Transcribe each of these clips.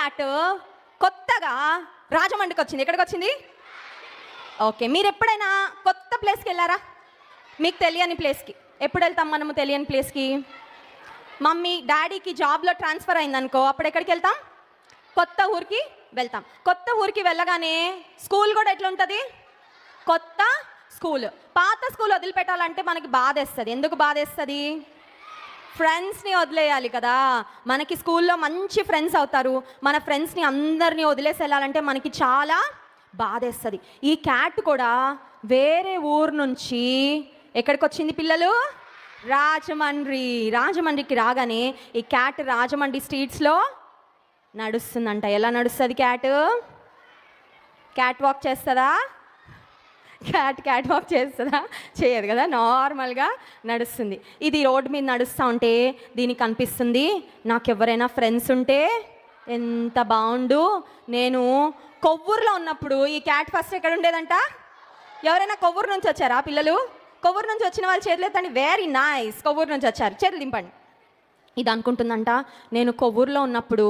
Cat కొత్తగా రాజమండ్రికి వచ్చింది. ఎక్కడికి వచ్చింది? ఓకే, మీరు ఎప్పుడైనా కొత్త ప్లేస్కి వెళ్ళారా? మీకు తెలియని ప్లేస్కి ఎప్పుడు వెళ్తాం మనము? తెలియని ప్లేస్కి మమ్మీ డాడీకి జాబ్లో ట్రాన్స్ఫర్ అయిందనుకో, అప్పుడు ఎక్కడికి వెళ్తాం? కొత్త ఊరికి వెళ్తాం. కొత్త ఊరికి వెళ్ళగానే స్కూల్ కూడా ఎట్లా ఉంటుంది? కొత్త స్కూల్. పాత స్కూల్ వదిలిపెట్టాలంటే మనకి బాధేస్తుంది. ఎందుకు బాధేస్తుంది? ఫ్రెండ్స్ని వదిలేయాలి కదా. మనకి స్కూల్లో మంచి ఫ్రెండ్స్ అవుతారు. మన ఫ్రెండ్స్ని అందరినీ వదిలేసి వెళ్ళాలంటే మనకి చాలా బాధేస్తుంది. ఈ క్యాట్ కూడా వేరే ఊరు నుంచి ఎక్కడికి వచ్చింది పిల్లలు? రాజమండ్రికి రాగానే ఈ క్యాట్ రాజమండ్రి స్ట్రీట్స్లో నడుస్తుందంట. ఎలా నడుస్తుంది క్యాట్? క్యాట్ వాక్ చేస్తుందా? క్యాట్ వాక్ చేస్తుందా? చేయదు కదా, నార్మల్గా నడుస్తుంది. ఇది రోడ్డు మీద నడుస్తూ ఉంటే దీనికి అనిపిస్తుంది, నాకెవరైనా ఫ్రెండ్స్ ఉంటే ఎంత బాగుండు. నేను కొవ్వూరులో ఉన్నప్పుడు ఈ క్యాట్ ఫస్ట్ ఎక్కడ ఉండేదంట? ఎవరైనా కొవ్వూరు నుంచి వచ్చారా పిల్లలు? కొవ్వూరు నుంచి వచ్చిన వాళ్ళు చేతులు ఎత్తండి. వెరీ నైస్, కొవ్వూరు నుంచి వచ్చారు, చేతులు దింపండి. ఇది అనుకుంటుందంట, నేను కొవ్వూరులో ఉన్నప్పుడు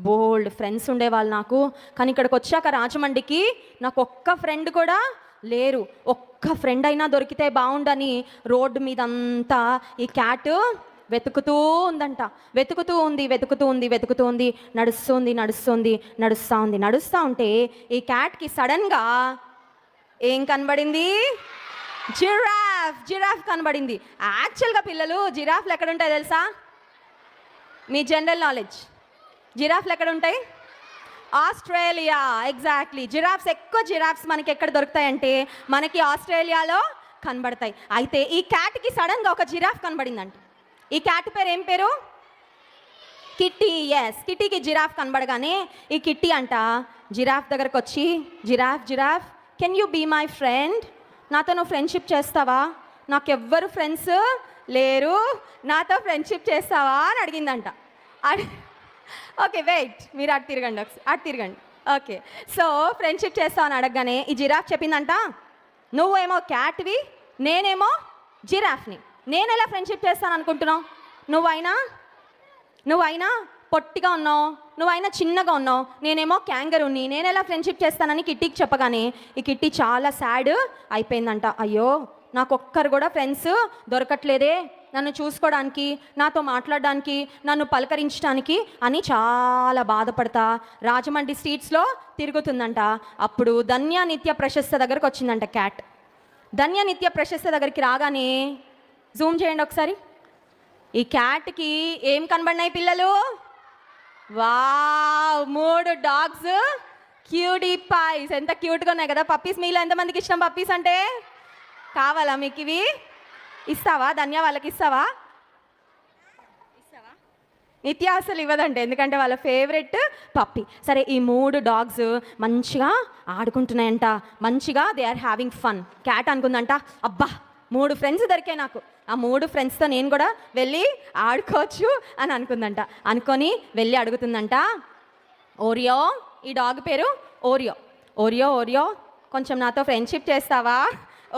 బోల్డ్ ఫ్రెండ్స్ ఉండేవాళ్ళు నాకు, కానీ ఇక్కడికి వచ్చాక రాజమండ్రికి నాకు ఒక్క ఫ్రెండ్ కూడా లేరు. ఒక్క ఫ్రెండ్ అయినా దొరికితే బాగుండని రోడ్డు మీద అంతా ఈ క్యాట్ వెతుకుతూ ఉందంట. వెతుకుతూ ఉంది. నడుస్తూ ఉంటే ఈ క్యాట్కి సడన్గా ఏం కనబడింది? జిరాఫ్ కనబడింది. యాక్చువల్గా పిల్లలు జిరాఫ్లు ఎక్కడ ఉంటాయి తెలుసా? మీ జనరల్ నాలెడ్జ్, జిరాఫ్లు ఎక్కడ ఉంటాయి? ఆస్ట్రేలియా. ఎగ్జాక్ట్లీ. ఎక్కువ జిరాఫ్స్ మనకి ఎక్కడ దొరుకుతాయంటే మనకి ఆస్ట్రేలియాలో కనబడతాయి. అయితే ఈ క్యాట్కి సడన్గా ఒక జిరాఫ్ కనబడిందంట. ఈ క్యాట్ పేరు ఏం పేరు? కిట్టి. ఎస్, కిట్టీకి జిరాఫ్ కనబడగానే ఈ కిట్టి అంట జిరాఫ్ దగ్గరకు వచ్చి, giraffe can you be my friend? నాతో నువ్వు ఫ్రెండ్షిప్ చేస్తావా? నాకెవ్వరు ఫ్రెండ్స్ లేరు, నాతో ఫ్రెండ్షిప్ చేస్తావా అని అడిగిందంట. ఓకే వెయిట్, మీరు అటు తిరగండి. ఓకే, సో ఫ్రెండ్షిప్ చేస్తావు అని అడగగానే ఈ జిరాఫ్ చెప్పిందంట, నువ్వేమో క్యాట్వి, నేనేమో జిరాఫ్ని, నేను ఎలా ఫ్రెండ్షిప్ చేస్తాను అనుకుంటున్నావు? నువ్వైనా పొట్టిగా ఉన్నావు, నువ్వైనా చిన్నగా ఉన్నావు, నేనేమో క్యాంగరూని, నేను ఎలా ఫ్రెండ్షిప్ చేస్తానని కిట్టీకి చెప్పగానే ఈ కిట్టి చాలా సాడ్ అయిపోయిందంట. అయ్యో, నాకు ఒక్కరు కూడా ఫ్రెండ్స్ దొరకట్లేదే, నన్ను చూసుకోవడానికి, నాతో మాట్లాడడానికి, నన్ను పలకరించడానికి అని చాలా బాధపడతా రాజమండ్రి స్ట్రీట్స్లో తిరుగుతుందంట. అప్పుడు ధన్య నిత్య ప్రశస్త దగ్గరకు వచ్చిందంట క్యాట్. ధన్య నిత్య ప్రశస్త దగ్గరికి రాగానే జూమ్ చేయండి ఒకసారి. ఈ క్యాట్కి ఏం కనబడినాయి పిల్లలు? Wow, 3 dogs, cutie pies. ఎంత క్యూట్గా ఉన్నాయి కదా పప్పీస్. మీలో ఎంతమందికి ఇష్టం పప్పీస్ అంటే? కావాలా మీకు ఇవి? ఇస్తావా? ధన్య వాళ్ళకి ఇస్తావా? నిత్య అసలు ఇవ్వదంటే, ఎందుకంటే వాళ్ళ ఫేవరెట్ పప్పీ. సరే, ఈ 3 డాగ్స్ మంచిగా ఆడుకుంటున్నాయంట. మంచిగా they are having fun. Cat అనుకుందంట, అబ్బా 3 ఫ్రెండ్స్ దొరికాయి నాకు, ఆ 3 ఫ్రెండ్స్తో నేను కూడా వెళ్ళి ఆడుకోవచ్చు అని అనుకుందంట. అనుకొని వెళ్ళి అడుగుతుందంట, ఓరియో, ఈ డాగ్ పేరు ఓరియో, కొంచెం నాతో ఫ్రెండ్షిప్ చేస్తావా?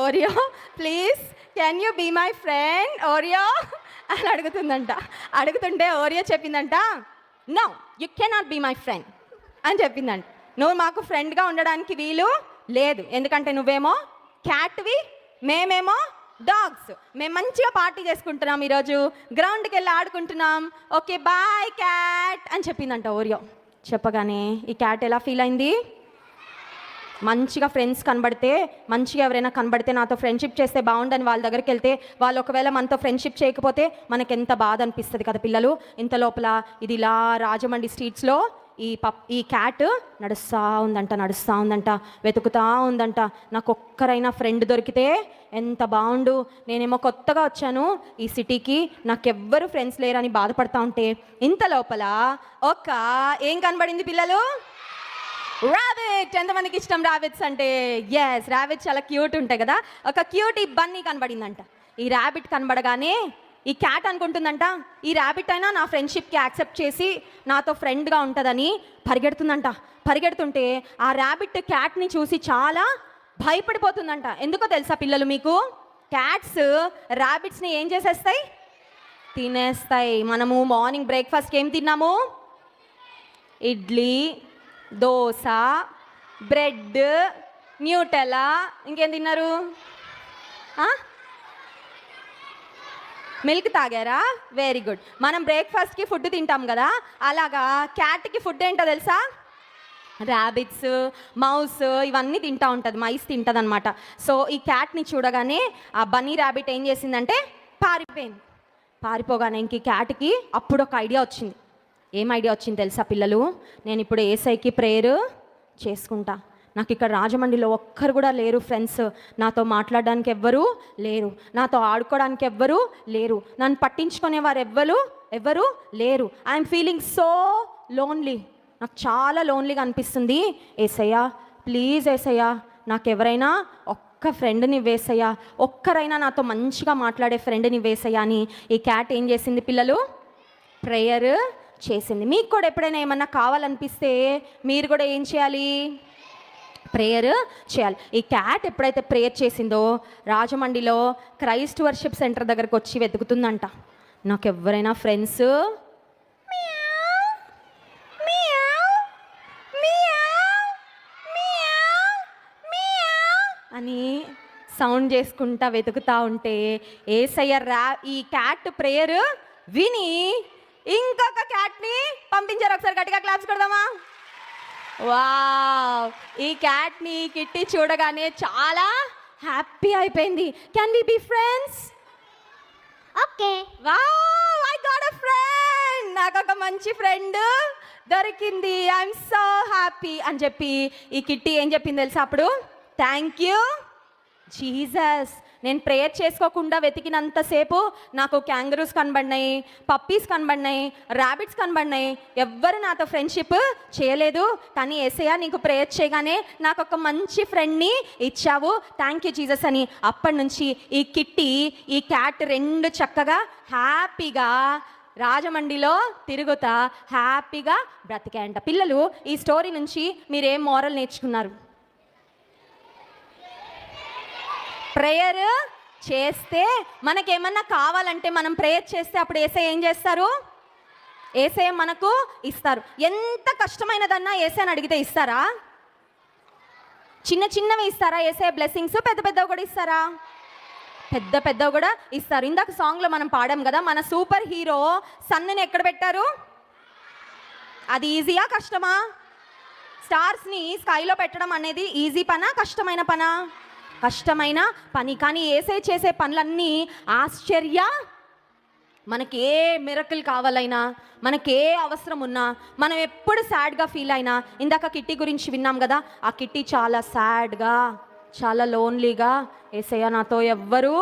Oreo please, can you be my friend Oreo అని అడుగుతుంటే ఓరియో చెప్పిందంట, no you cannot be my friend అని చెప్పిందంట. నువ్వు మాకు ఫ్రెండ్గా ఉండడానికి వీలు లేదు, ఎందుకంటే నువ్వేమో క్యాట్వి, మేమేమో డాగ్స్. మేము మంచిగా పార్టీ చేసుకుంటున్నాం, ఈరోజు గ్రౌండ్కి వెళ్ళి ఆడుకుంటున్నాం, ఓకే బాయ్ క్యాట్ అని చెప్పిందంట ఓరియో. చెప్పగానే ఈ క్యాట్ ఎలా ఫీల్ అయింది? మంచిగా ఫ్రెండ్స్ కనబడితే, మంచిగా ఎవరైనా కనబడితే నాతో ఫ్రెండ్షిప్ చేస్తే బాగుండని వాళ్ళ దగ్గరికి వెళ్తే వాళ్ళు ఒకవేళ మనతో ఫ్రెండ్షిప్ చేయకపోతే మనకు ఎంత బాధ అనిపిస్తుంది కదా పిల్లలు. ఇంత లోపల ఇది ఇలా రాజమండ్రి స్ట్రీట్స్లో ఈ క్యాట్ నడుస్తూ ఉందంట, వెతుకుతూ ఉందంట. నాకు ఒక్కరైనా ఫ్రెండ్ దొరికితే ఎంత బాగుండు, నేనేమో కొత్తగా వచ్చాను ఈ సిటీకి, నాకెవ్వరు ఫ్రెండ్స్ లేరని బాధపడతా ఉంటే ఇంత లోపల ఏం కనబడింది పిల్లలు? ర్యాబిట్. ఎంతమందికి ఇష్టం ర్యాబిట్స్ అంటే? ఎస్, ర్యాబిట్ చాలా క్యూట్ ఉంటాయి కదా. ఒక క్యూటీ బన్నీ కనబడిందంట. ఈ ర్యాబిట్ కనబడగానే ఈ క్యాట్ అనుకుంటుందంట, ఈ ర్యాబిట్ అయినా నా ఫ్రెండ్షిప్కి యాక్సెప్ట్ చేసి నాతో ఫ్రెండ్గా ఉంటుందని పరిగెడుతుంటే ఆ ర్యాబిట్ క్యాట్ని చూసి చాలా భయపడిపోతుందంట. ఎందుకో తెలుసా పిల్లలు మీకు? క్యాట్స్ ర్యాబిట్స్ని ఏం చేసేస్తాయి? తినేస్తాయి. మనము మార్నింగ్ బ్రేక్ఫాస్ట్కి ఏం తిన్నాము? ఇడ్లీ, దోశ, బ్రెడ్, న్యూటెలా, ఇంకేం తిన్నారు? మిల్క్ తాగారా? Very good. మనం బ్రేక్ఫాస్ట్కి ఫుడ్ తింటాం కదా, అలాగా క్యాట్కి ఫుడ్ ఏంటో తెలుసా? ర్యాబిట్స్, మౌస్ ఇవన్నీ తింటూ ఉంటుంది, మైస్ తింటుంది అనమాట. సో ఈ క్యాట్ని చూడగానే ఆ బన్నీ ర్యాబిట్ ఏం చేసిందంటే పారిపోయింది. పారిపోగానే ఇంక క్యాట్కి అప్పుడు ఒక ఐడియా వచ్చింది. ఏం ఐడియా వచ్చింది తెలుసా పిల్లలు? నేను ఇప్పుడు ఏసైకి ప్రేయర్ చేసుకుంటా. నాకు ఇక్కడ రాజమండ్రిలో ఒక్కరు కూడా లేరు ఫ్రెండ్స్, నాతో మాట్లాడడానికి ఎవ్వరూ లేరు, నాతో ఆడుకోవడానికి ఎవ్వరూ లేరు, నన్ను పట్టించుకునేవారు ఎవ్వరు లేరు. ఐఎమ్ ఫీలింగ్ సో లోన్లీ, నాకు చాలా లోన్లీగా అనిపిస్తుంది. ఏసయ్యా ప్లీజ్ ఏసయ్యా, నాకెవరైనా ఒక్క ఫ్రెండ్ని వేసయ్యా, ఒక్కరైనా నాతో మంచిగా మాట్లాడే ఫ్రెండ్ని వేసయ్యా అని ఈ క్యాట్ ఏం చేసింది పిల్లలు? ప్రేయర్ చేసింది. మీకు కూడా ఎప్పుడైనా ఏమన్నా కావాలనిపిస్తే మీరు కూడా ఏం చేయాలి? ప్రేయర్ చేయాలి. ఈ క్యాట్ ఎప్పుడైతే ప్రేయర్ చేసిందో రాజమండ్రిలో క్రైస్ట్ వర్షిప్ సెంటర్ దగ్గరకు వచ్చి వెతుకుతుందంట. నాకు ఎవరైనా ఫ్రెండ్స్ అని సౌండ్ చేసుకుంటా వెతుకుతా ఉంటే ఏసయ్య ఈ క్యాట్ ప్రేయర్ విని ఇంకొక క్యాట్ని పంపించారు. ఒకసారి గట్టిగా క్లాప్స్ కొడదామా? వావ్! ఈ క్యాట్ని కిట్టి చూడగానే చాలా హ్యాపీ అయిపోయింది. Can we be friends? Okay. Wow! I got a friend, నాకు ఒక మంచి ఫ్రెండ్ దొరికింది, ఐఎమ్ సో హ్యాపీ అని చెప్పి ఈ కిట్టి ఏం చెప్పింది తెలుసా అప్పుడు? Thank you Jesus. నేను ప్రేయర్ చేసుకోకుండా వెతికినంతసేపు నాకు క్యాంగరూస్ కనబడినాయి, పప్పీస్ కనబడినాయి, ర్యాబిట్స్ కనబడినాయి, ఎవ్వరు నాతో ఫ్రెండ్షిప్ చేయలేదు. కానీ యేసయ్య నీకు ప్రేయర్ చేయగానే నాకు ఒక మంచి ఫ్రెండ్ని ఇచ్చావు, థ్యాంక్ యూ జీసస్ అని. అప్పటి నుంచి ఈ కిట్టి ఈ క్యాట్ రెండు చక్కగా హ్యాపీగా రాజమండ్రిలో తిరుగుతా హ్యాపీగా బ్రతికాయంట. పిల్లలు, ఈ స్టోరీ నుంచి మీరేం మోరల్ నేర్చుకున్నారు? ప్రేయర్ చేస్తే మనకేమన్నా కావాలంటే మనం ప్రేయర్ చేస్తే అప్పుడు యేసయ్య ఏం చేస్తారు? యేసయ్య మనకు ఇస్తారు. ఎంత కష్టమైనదన్నా యేసయ్యని అడిగితే ఇస్తారా? చిన్న చిన్నవి ఇస్తారా యేసయ్య బ్లెస్సింగ్స్? పెద్ద పెద్దవి కూడా ఇస్తారా? పెద్ద పెద్దవి కూడా ఇస్తారు. ఇందాక సాంగ్లో మనం పాడాం కదా, మన సూపర్ హీరో సన్నుని ఎక్కడ పెట్టారు? అది ఈజీయా కష్టమా? స్టార్స్ని స్కైలో పెట్టడం అనేది ఈజీ పనా కష్టమైన పనా? కష్టమైన పని. కానీ యేసయ్య చేసే పనులన్నీ ఆశ్చర్య. మనకి ఏ మిరకిల్ కావాలైనా, మనకి ఏ అవసరం ఉన్నా, మనం ఎప్పుడు సాడ్గా ఫీల్ అయినా, ఇందాక కిట్టి గురించి విన్నాం కదా, ఆ కిట్టి చాలా సాడ్గా, చాలా లోన్లీగా, యేసయ్య నాతో ఎవ్వరూ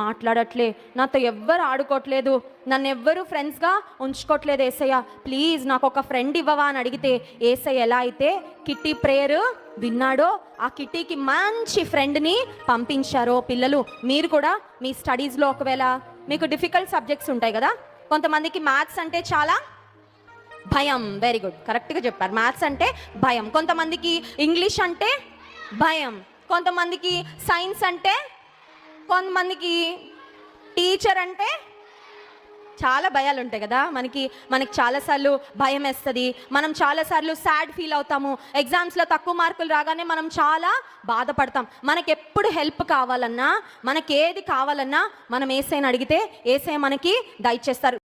మాట్లాడట్లే, నాతో ఎవ్వరు ఆడుకోవట్లేదు, నన్ను ఎవ్వరు ఫ్రెండ్స్గా ఉంచుకోవట్లేదు, యేసయ్య ప్లీజ్ నాకు ఒక ఫ్రెండ్ ఇవ్వవా అని అడిగితే యేసయ్య ఎలా అయితే కిట్టి ప్రేయర్ విన్నాడో ఆ కిట్టీకి మంచి ఫ్రెండ్ని పంపించారో. పిల్లలు, మీరు కూడా మీ స్టడీస్లో ఒకవేళ మీకు డిఫికల్ట్ సబ్జెక్ట్స్ ఉంటాయి కదా, కొంతమందికి మ్యాథ్స్ అంటే చాలా భయం. వెరీ గుడ్, కరెక్ట్గా చెప్పారు. మ్యాథ్స్ అంటే భయం. కొంతమందికి ఇంగ్లీష్ అంటే భయం, కొంతమందికి సైన్స్ అంటే, కొంతమందికి టీచర్ అంటే చాలా భయాలు ఉంటాయి కదా మనకి చాలాసార్లు భయం వేస్తుంది, మనం చాలాసార్లు సాడ్ ఫీల్ అవుతాము, ఎగ్జామ్స్లో తక్కువ మార్కులు రాగానే మనం చాలా బాధపడతాం. మనకి ఎప్పుడు హెల్ప్ కావాలన్నా, మనకి ఏది కావాలన్నా మనం యేసయ్యని అడిగితే యేసయ్య మనకి దయచేస్తారు.